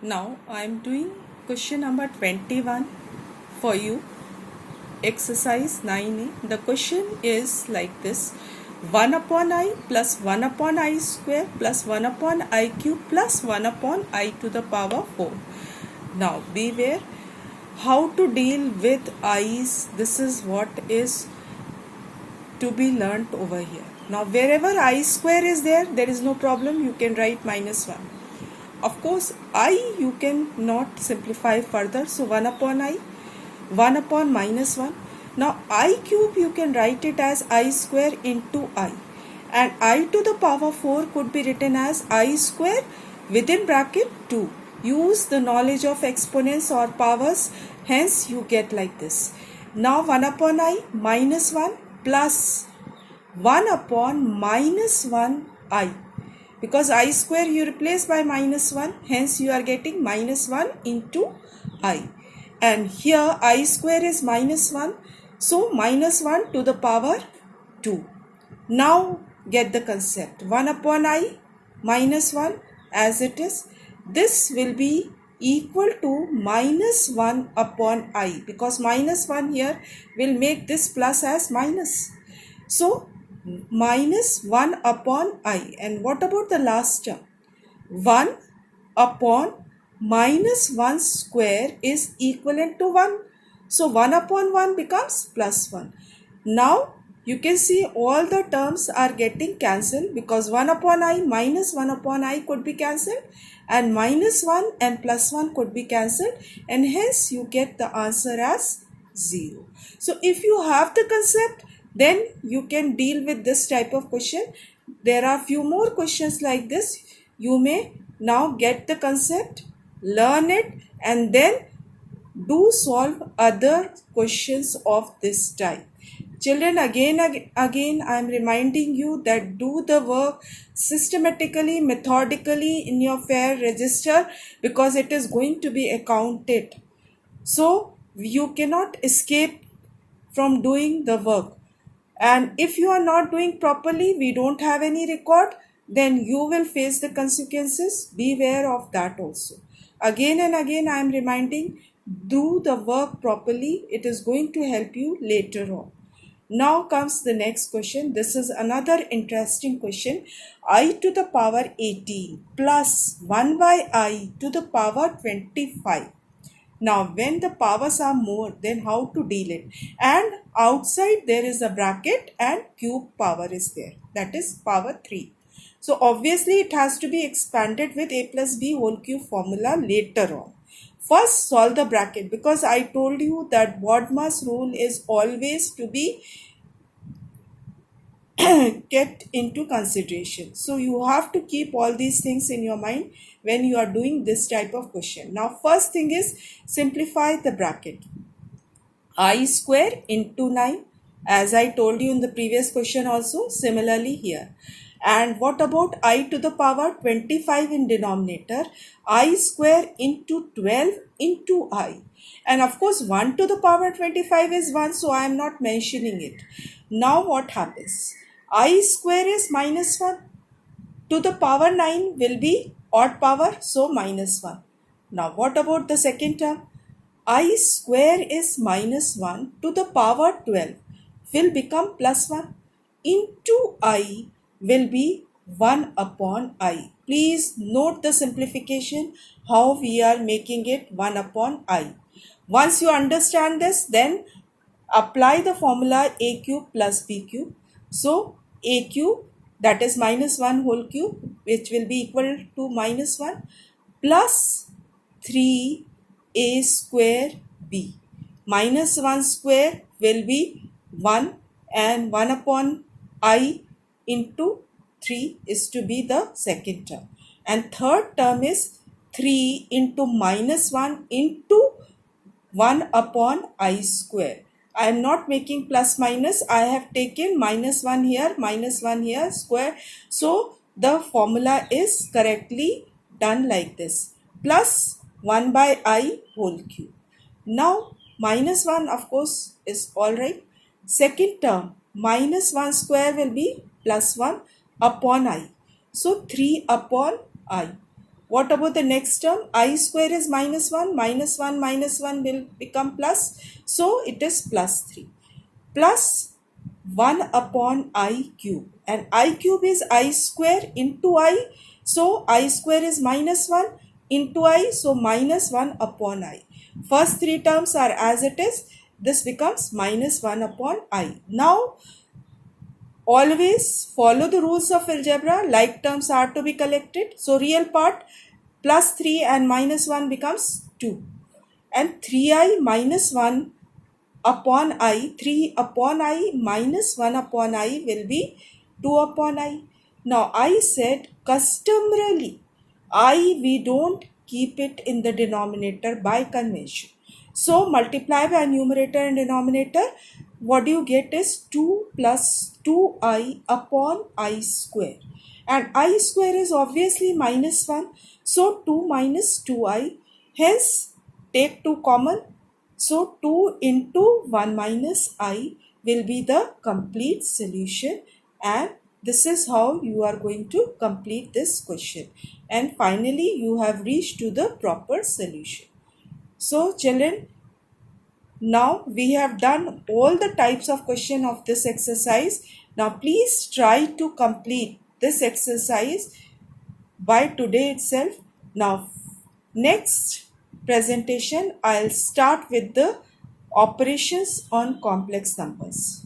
Now I am doing question number 21 for you, exercise 9a. The question is like this: 1 upon I plus 1 upon I square plus 1 upon I cube plus 1 upon I to the power 4. Now beware how to deal with i's. This is what is to be learnt over here. Now wherever I square is there is no problem, you can write minus 1. Of course, I you can not simplify further. So 1 upon I, 1 upon minus 1. Now I cube you can write it as I square into I. And I to the power 4 could be written as I square within bracket 2. Use the knowledge of exponents or powers. Hence you get like this. Now 1 upon I minus 1 plus 1 upon minus 1 I. Because I square you replace by minus 1, hence you are getting minus 1 into I. And here I square is minus 1, so minus 1 to the power 2. Now get the concept. 1 upon I minus 1 as it is. This will be equal to minus 1 upon I, because minus 1 here will make this plus as minus. So minus 1 upon I. And what about the last term? 1 upon minus 1 square is equivalent to 1. So 1 upon 1 becomes plus 1. Now you can see all the terms are getting cancelled, because 1 upon I minus 1 upon I could be cancelled, and minus 1 and plus 1 could be cancelled, and hence you get the answer as 0. So if you have the concept, then you can deal with this type of question. There are few more questions like this. You may now get the concept, learn it, and then do solve other questions of this type. Children, again I am reminding you that do the work systematically, methodically in your fair register, because it is going to be accounted. So you cannot escape from doing the work. And if you are not doing properly, we don't have any record, then you will face the consequences. Beware of that also. Again and again I am reminding, do the work properly. It is going to help you later on. Now comes the next question. This is another interesting question. I to the power 18 plus 1 by I to the power 25. Now, when the powers are more, then how to deal it? And outside there is a bracket and cube power is there. That is power 3. So, obviously it has to be expanded with a plus b whole cube formula later on. First, solve the bracket, because I told you that BODMAS rule is always to be kept into consideration. So you have to keep all these things in your mind when you are doing this type of question. Now first thing is simplify the bracket. I square into 9, as I told you in the previous question also, similarly here. And what about I to the power 25 in denominator? I square into 12 into I. And of course 1 to the power 25 is 1, so I am not mentioning it. Now what happens? I square is minus 1. To the power 9 will be odd power, so minus 1. Now what about the second term? I square is minus 1 to the power 12 will become plus 1. Into I will be 1 upon I. Please note the simplification, how we are making it 1 upon I. Once you understand this, then apply the formula a cube plus b cube. So a cube, that is minus 1 whole cube, which will be equal to minus 1, plus 3a square b. Minus 1 square will be 1, and 1 upon I into 3 is to be the second term. And third term is 3 into minus 1 into 1 upon I square. I am not making plus minus. I have taken minus 1 here, minus 1 here, square. So the formula is correctly done like this. Plus 1 by I whole cube. Now minus 1 of course is alright. Second term, minus 1 square will be plus 1 upon I. So 3 upon I. What about the next term? I square is minus 1, minus 1, minus 1 will become plus. So it is plus 3. Plus 1 upon I cube. And I cube is I square into I. So I square is minus 1 into I. So minus 1 upon I. First three terms are as it is. This becomes minus 1 upon I. Now, always follow the rules of algebra. Like terms are to be collected. So real part plus 3 and minus 1 becomes 2. And 3i minus 1 upon I, 3 upon I minus 1 upon I will be 2 upon I. Now I said customarily, we don't keep it in the denominator by convention. So multiply by numerator and denominator. What you get is 2 plus 2i upon I square. And I square is obviously minus 1. So 2 minus 2i. Hence take 2 common. So 2 into 1 minus I will be the complete solution, and this is how you are going to complete this question. And finally you have reached to the proper solution. So children, now we have done all the types of question of this exercise. Now please try to complete this exercise by today itself. Now next presentation I'll start with the operations on complex numbers.